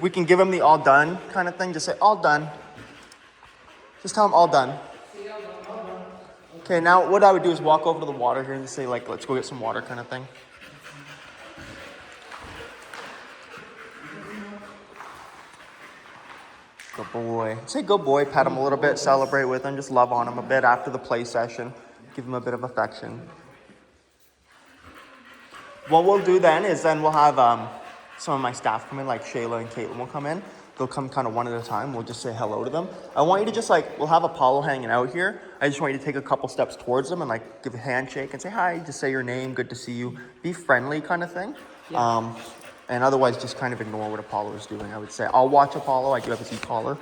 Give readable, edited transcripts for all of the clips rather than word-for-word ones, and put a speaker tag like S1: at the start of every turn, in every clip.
S1: We can give him the all done kind of thing. Just say all done. Just tell him all done. Okay, now what I would do is walk over to the water here and just say like, let's go get some water kind of thing. Good boy. Say good boy, pet him a little bit, celebrate with him, just love on him a bit after the play session. Give him a bit of affection. What we'll do then is we'll have some of my staff come in, like Shayla and Caitlin will come in. They'll come kind of one at a time. We'll just say hello to them. I want you to just like, we'll have Apollo hanging out here. I just want you to take a couple steps towards them and like give a handshake and say hi, just say your name, good to see you. Be friendly kind of thing. Yeah. And otherwise just kind of ignore what Apollo is doing, I would say. I'll watch Apollo, I do have his e-collar.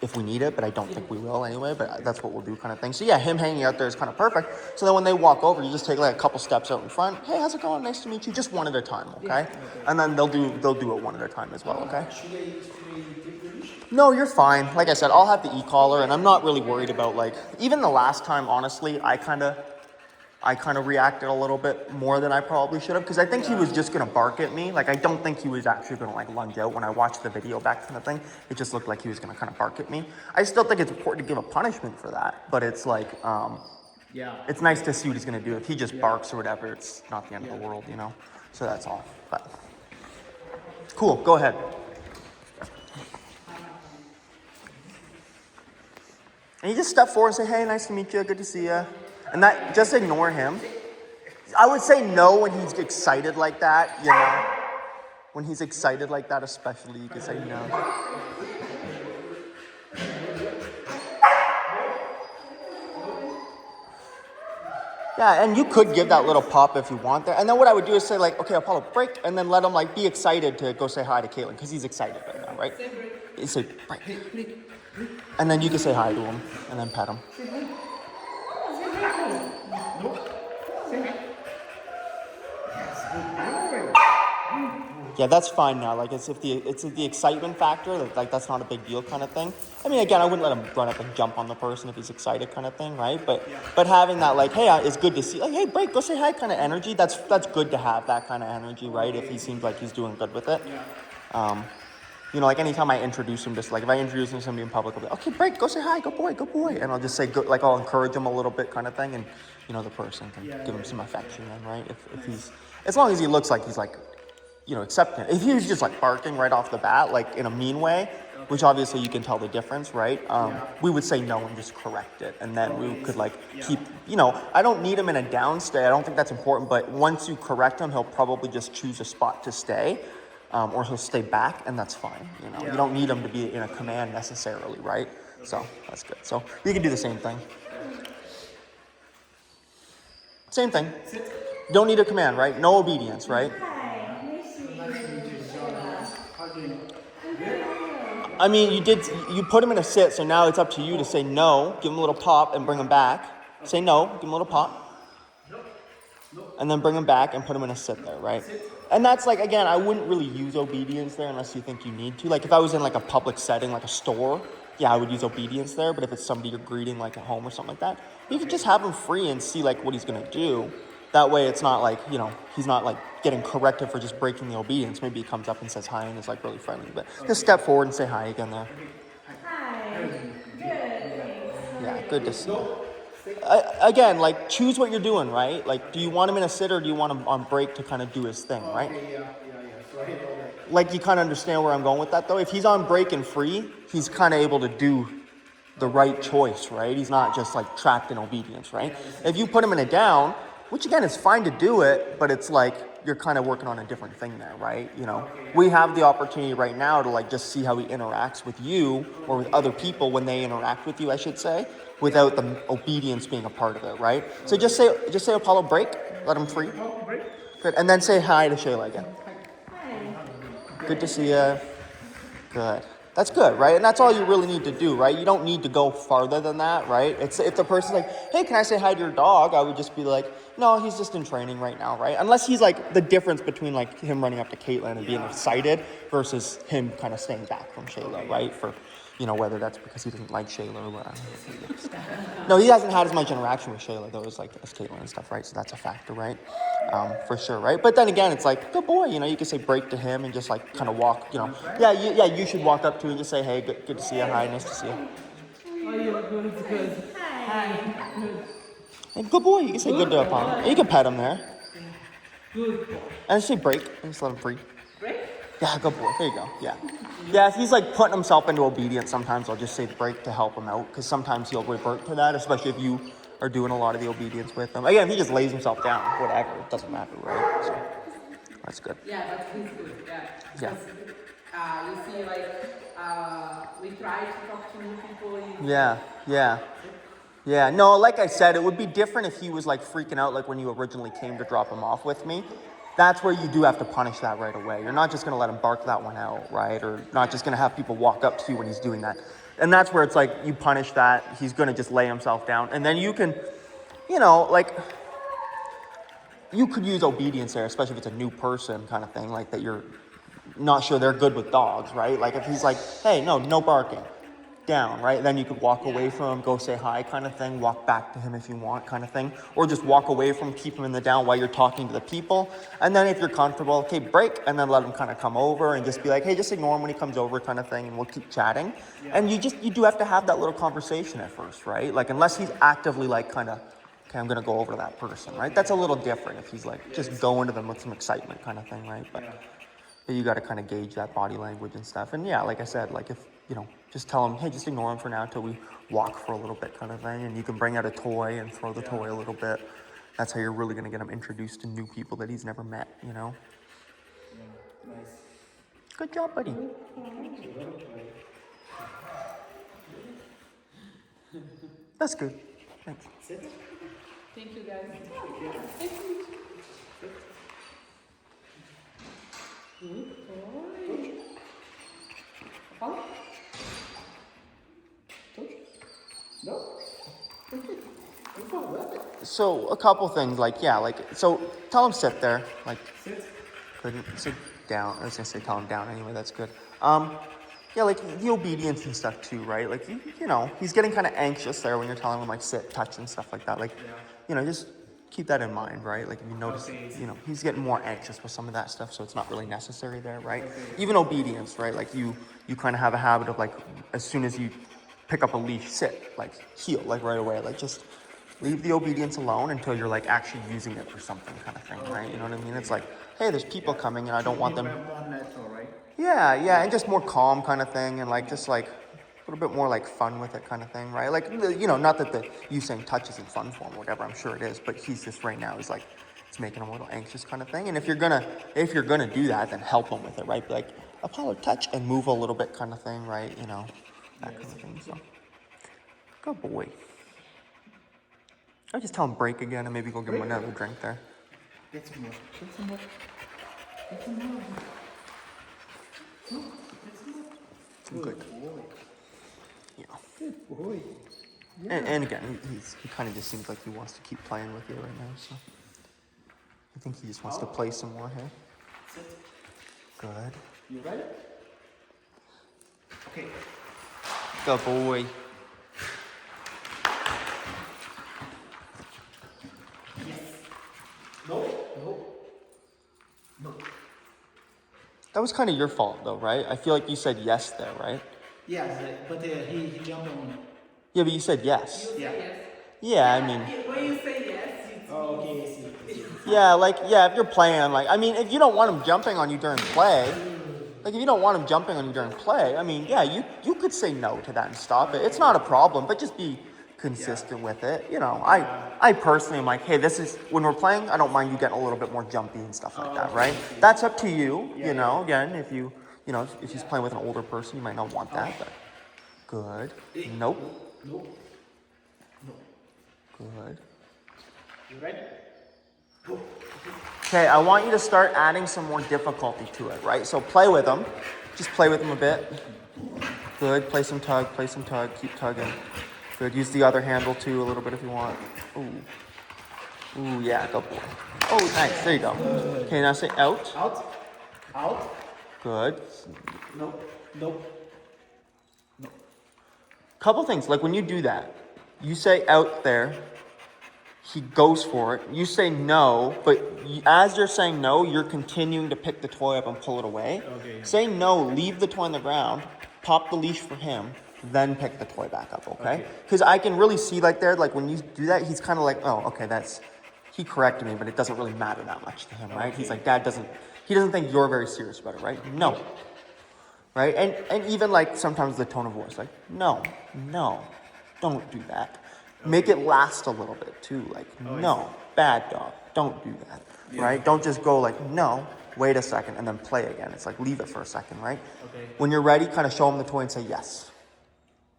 S1: If we need it, but I don't think we will anyway, but that's what we'll do kind of thing. So yeah, him hanging out there is kind of perfect. So then when they walk over, you just take like a couple steps out in front. Hey, how's it going? Nice to meet you. Just one at a time, okay? Yeah, okay. And then they'll do it one at a time as well, okay? No, you're fine. Like I said, I'll have the e-collar and I'm not really worried about like, even the last time, honestly, I kind of reacted a little bit more than I probably should have because I think he was just going to bark at me. Like, I don't think he was actually going to, like, lunge out. When I watched the video back from the thing, it just looked like he was going to kind of bark at me. I still think it's important to give a punishment for that, but it's like, it's nice to see what he's going to do. If he just barks or whatever, it's not the end of the world, you know? So that's all. But cool. Go ahead. And you just step forward and say, hey, nice to meet you. Good to see you. And that, just ignore him. I would say no when he's excited like that, you know. When he's excited like that, especially, you can say no. Yeah, and you could give that little pop if you want that. And then what I would do is say like, okay, Apollo, break, and then let him like be excited to go say hi to Caitlin because he's excited right now, right? You say break. And then you can say hi to him and then pet him. Yeah, that's fine now. Like it's the excitement factor, like that's not a big deal kind of thing. I mean, again, I wouldn't let him run up and jump on the person if he's excited kind of thing, right? But having that like, hey, it's good to see, like, hey, break, go say hi kind of energy. That's good to have that kind of energy, right? If he seems like he's doing good with it. You know, like anytime I introduce him, just like if I introduce him to somebody in public, I'll be like, okay, break, go say hi, good boy. And I'll just say, good, like I'll encourage him a little bit kind of thing. And, you know, the person can give him some affection then, right? If he's, as long as he looks like he's like, you know, accepting. If he was just like barking right off the bat, like in a mean way, which obviously you can tell the difference, right? We would say no and just correct it. And then we could like keep, you know, I don't need him in a down stay. I don't think that's important. But once you correct him, he'll probably just choose a spot to stay. Or he'll stay back, and that's fine. You know, you don't need him to be in a command necessarily, right? So that's good. So you can do the same thing. Same thing. Don't need a command, right? No obedience, right? I mean, you put him in a sit, so now it's up to you to say no, give him a little pop, and bring him back. Say no, give him a little pop. And then bring him back and put him in a sit there, right? And that's like, again, I wouldn't really use obedience there unless you think you need to. Like if I was in like a public setting, like a store, yeah, I would use obedience there. But if it's somebody you're greeting like at home or something like that, you can just have him free and see like what he's going to do. That way it's not like, you know, he's not like getting corrected for just breaking the obedience. Maybe he comes up and says hi and is like really friendly. But just step forward and say hi again there.
S2: Hi. Good.
S1: Yeah, good to see you. Again, like choose what you're doing, right? Like, do you want him in a sit or do you want him on break to kind of do his thing, right? Like, you kind of understand where I'm going with that, though. If he's on break and free, he's kind of able to do the right choice, right? He's not just like trapped in obedience, right? If you put him in a down, which again is fine to do it, but it's like you're kind of working on a different thing there, right? You know, we have the opportunity right now to like just see how he interacts with you or with other people when they interact with you, I should say, without the obedience being a part of it, right? So just say Apollo, break, let him free. Good, and then say hi to Shayla again.
S2: Hi.
S1: Good to see you. Good. That's good, right? And that's all you really need to do, right? You don't need to go farther than that, right? It's if the person's like, hey, can I say hi to your dog? I would just be like, no, he's just in training right now, right? Unless he's like the difference between like him running up to Caitlin and being excited versus him kind of staying back from Shayla, right? For You know, whether that's because he doesn't like Shayla or whatever. No, he hasn't had as much interaction with Shayla though as like as Caitlin and stuff, right? So that's a factor, right? For sure, right? But then again, it's like, good boy, you know, you can say break to him and just like kind of walk, you know. Yeah, you should walk up to him and just say, hey, good to see you, hi, nice to see you.
S3: Oh, you're good. Hi. Good.
S1: And good boy, you can say good to him. You can pet him there.
S3: Good.
S1: And just say break and just let him free.
S3: Break?
S1: Yeah, good boy. There you go. Yeah. Yeah, if he's like putting himself into obedience, sometimes I'll just say break to help him out because sometimes he'll revert to that, especially if you are doing a lot of the obedience with him. Again, if he just lays himself down, whatever, it doesn't matter, right? So that's good.
S3: Yeah, but he's good. Yeah.
S1: Yeah.
S3: Because, you see, like, we try to talk to new people.
S1: Yeah. No, like I said, it would be different if he was like freaking out like when you originally came to drop him off with me. That's where you do have to punish that right away. You're not just going to let him bark that one out, right? Or not just going to have people walk up to you when he's doing that. And that's where it's like you punish that. He's going to just lay himself down. And then you can, you know, like, you could use obedience there, especially if it's a new person kind of thing, like that you're not sure they're good with dogs, right? Like if he's like, hey, no barking. Down, right? Then you could walk away from him, go say hi kind of thing, walk back to him if you want kind of thing, or just walk away from him, keep him in the down while you're talking to the people. And then if you're comfortable, okay, break, and then let him kind of come over and just be like, hey, just ignore him when he comes over kind of thing, and we'll keep chatting. And you do have to have that little conversation at first, right? Like unless he's actively like kind of, okay, I'm going to go over to that person, right? That's a little different if he's like just going to them with some excitement kind of thing, right? But you got to kind of gauge that body language and stuff. And yeah, like I said, like if, you know, just tell him, hey, just ignore him for now until we walk for a little bit kind of thing. And you can bring out a toy and throw the toy a little bit. That's how you're really going to get him introduced to new people that he's never met, you know?
S4: Yeah, nice.
S1: Good job, buddy. That's good. Thanks.
S3: Thank you, guys.
S1: So a couple things, like, yeah, like, so tell him sit there, like, couldn't sit down. I was gonna say tell him down anyway, that's good. Yeah, like the obedience and stuff too, right? Like, you know, he's getting kind of anxious there when you're telling him like sit, touch and stuff like that. Like, you know, just keep that in mind, right? Like if you notice, you know, he's getting more anxious with some of that stuff, so it's not really necessary there, right? Even obedience, right? Like you kind of have a habit of like, as soon as you pick up a leash, sit, like heel, like right away, like just leave the obedience alone until you're like actually using it for something kind of thing, right? You know what I mean? It's like, hey, there's people coming and I don't want them. Yeah, and just more calm kind of thing, and like just like a little bit more like fun with it kind of thing, right? Like, you know, not that the you saying touch isn't fun for him or whatever, I'm sure it is, but he's just right now, he's like, it's making him a little anxious kind of thing. And if you're gonna do that, then help him with it, right? Be like, Apollo, touch and move a little bit kind of thing, right? You know, that kind of thing. So, good boy. I'll just tell him break again and maybe go give him another drink there.
S4: Get some more.
S1: Good.
S4: Boy.
S1: Yeah.
S4: Good boy.
S1: And again, he kind of just seems like he wants to keep playing with you right now, so I think he just wants to play some more here.
S4: Sit.
S1: Good.
S4: You ready? Okay.
S1: Good boy.
S4: Yes. No.
S1: That was kind of your fault, though, right? I feel like you said yes there, right?
S4: Yes, but he jumped on.
S1: Yeah, but you said yes.
S4: Yeah.
S1: Yeah, I mean,
S3: When you say yes, it's
S4: Oh, okay, I see.
S1: yeah, like, yeah, if you're playing, like, I mean, if you don't want him jumping on you during play, like, if you don't want him jumping on you during play, I mean, yeah, you could say no to that and stop it. It's not a problem, but just be consistent with it. You know, I personally am like, hey, this is, when we're playing, I don't mind you getting a little bit more jumpy and stuff like that, right? That's up to you, you know, again, if you know, if he's playing with an older person, you might not want that, but good. Nope.
S4: Nope.
S1: Good.
S4: You ready? Go.
S1: Okay, I want you to start adding some more difficulty to it, right? So play with him. Just play with him a bit. Good. Play some tug, keep tugging. Good. Use the other handle too a little bit if you want. Ooh, yeah, go boy. Oh, nice. There you go. Okay, now say out.
S4: Out.
S1: Good.
S4: Nope.
S1: Couple things, like when you do that, you say out there, he goes for it. You say no, but as you're saying no, you're continuing to pick the toy up and pull it away.
S4: Okay.
S1: Say no, leave the toy on the ground, pop the leash for him, then pick the toy back up, okay? Because I can really see like there, like when you do that, he's kind of like, oh, okay, he corrected me, but it doesn't really matter that much to him, right? He's like, he doesn't think you're very serious about it, right? No. Right? And even like sometimes the tone of voice, like, no, don't do that. Make it last a little bit too, like, no, bad dog, don't do that, right? Don't just go like, no, wait a second, and then play again. It's like, leave it for a second, right?
S4: Okay.
S1: When you're ready, kind of show him the toy and say yes.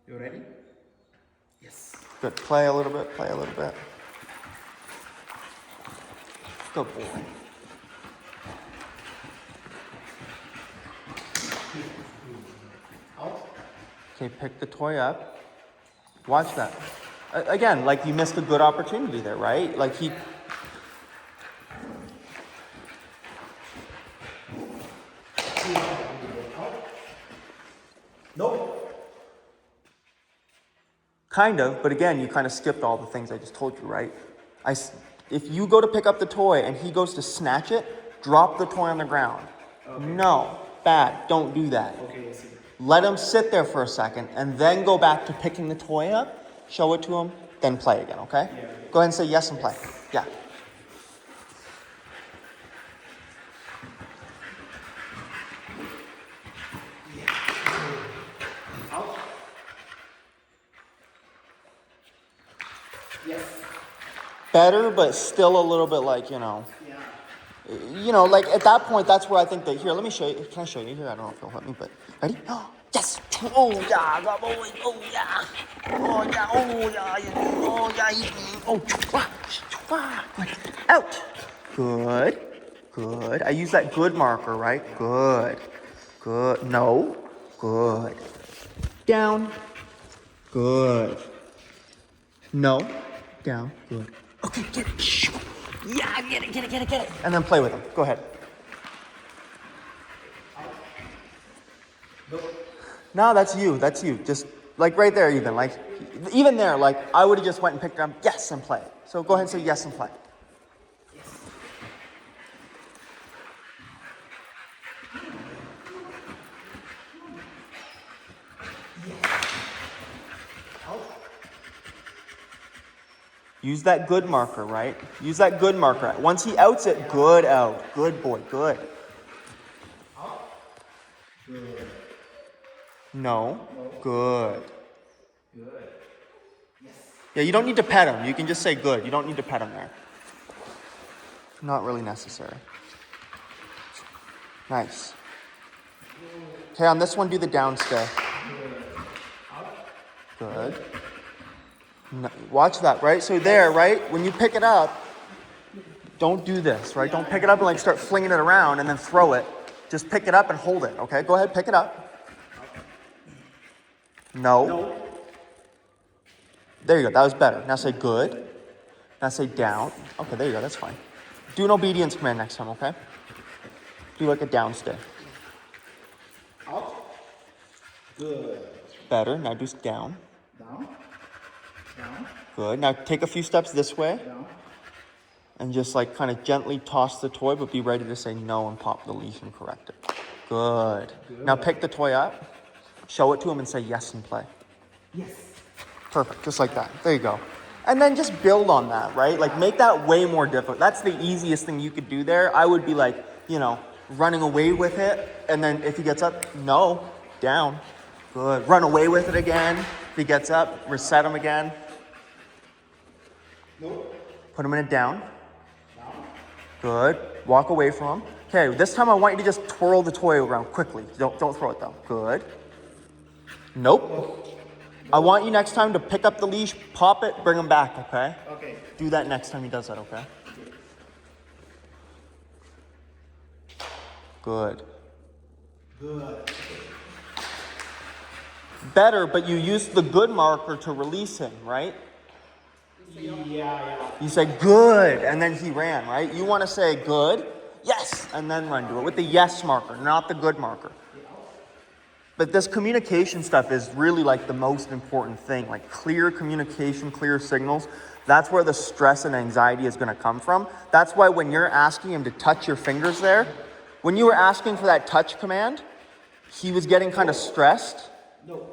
S4: You ready? Yes.
S1: Good, play a little bit. Good boy.
S4: Out.
S1: Okay, pick the toy up. Watch that. Again, like you missed a good opportunity there, right? Like he...
S4: No.
S1: Kind of, but again, you kind of skipped all the things I just told you, right? If you go to pick up the toy and he goes to snatch it, drop the toy on the ground.
S4: Okay.
S1: No, bad, don't do that.
S4: Okay, I see.
S1: Let him sit there for a second and then go back to picking the toy up, show it to him, then play again, okay?
S4: Yeah.
S1: Go ahead and say yes and play. Yeah.
S4: Out. Yes.
S1: Better, but still a little bit like,
S4: Yeah.
S1: like at that point, that's where I think that, here, let me show you. Can I show you here? I don't know if you'll let me, but ready? Oh, yes. Oh, yeah. Good boy. Oh, yeah. Oh, yeah. Oh, yeah. Oh, yeah. Oh, chwa, chwa. Out. Good. Good. I use that good marker, right? Good. Good. No. Good. Down. Good. No. Down. Good. Okay, get it. Yeah, get it. And then play with them. Go ahead. No, that's you. Just like right there, even there, like I would have just went and picked it up. Yes, and play. So go ahead and say yes and play. Use that good marker, right? Use that good marker. Once he outs it, good out. Good boy, good. No, good.
S4: Good. Yes.
S1: Yeah, you don't need to pet him. You can just say good. You don't need to pet him there. Not really necessary. Nice. Okay, on this one, do the down stay. Good. No, watch that, right? So there, right? When you pick it up, don't do this, right? Don't pick it up and like start flinging it around and then throw it. Just pick it up and hold it, okay? Go ahead, pick it up. No. There you go, that was better. Now say good. Now say down. Okay, there you go, that's fine. Do an obedience command next time, okay? Do like a down stay.
S4: Out. Good.
S1: Better, now do down.
S4: Down. Down.
S1: Good, now take a few steps this way
S4: Down.
S1: and just like kind of gently toss the toy, but be ready to say no and pop the leash and correct it. Good. Now pick the toy up, show it to him and say yes and play.
S4: Yes.
S1: Perfect, just like that. There you go. And then just build on that, right? Like make that way more difficult. That's the easiest thing you could do there. I would be like, running away with it. And then if he gets up, no, down. Good. Run away with it again. If he gets up, reset him again.
S4: Nope.
S1: Put him in a down.
S4: Down.
S1: Good. Walk away from him. Okay, this time I want you to just twirl the toy around quickly. Don't throw it though. Good. Nope. I want you next time to pick up the leash, pop it, bring him back, okay?
S4: Okay.
S1: Do that next time he does that, okay? Good.
S4: Good.
S1: Better, but you use the good marker to release him, right?
S4: Yeah.
S1: You say good, and then he ran, right? You want to say good, yes, and then run to it with the yes marker, not the good marker. But this communication stuff is really like the most important thing. Like clear communication, clear signals. That's where the stress and anxiety is going to come from. That's why when you're asking him to touch your fingers there, when you were asking for that touch command, he was getting kind of stressed.
S4: No.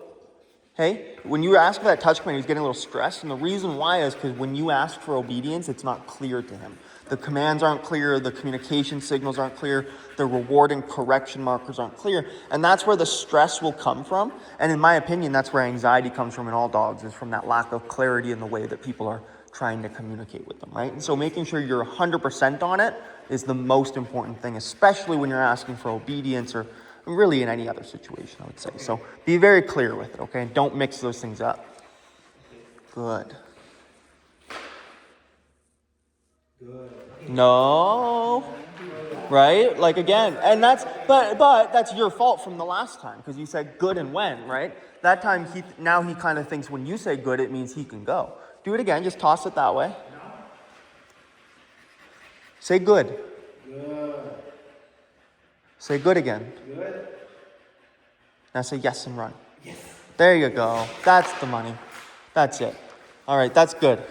S1: Hey, when you were asking for that touch command, he was getting a little stressed. And the reason why is because when you ask for obedience, it's not clear to him. The commands aren't clear, the communication signals aren't clear, the rewarding correction markers aren't clear. And that's where the stress will come from. And in my opinion, that's where anxiety comes from in all dogs, is from that lack of clarity in the way that people are trying to communicate with them, right? And so making sure you're 100% on it is the most important thing, especially when you're asking for obedience or really in any other situation, I would say. So be very clear with it, okay? And don't mix those things up. Good.
S4: Good.
S1: No. Right? Like again, and that's, but that's your fault from the last time because you said good and when, right? That time now he kind of thinks when you say good, it means he can go. Do it again, just toss it that way. Say good.
S4: Good.
S1: Say good again.
S4: Good.
S1: Now say yes and run.
S4: Yes.
S1: There you go. That's the money. That's it. All right, that's good.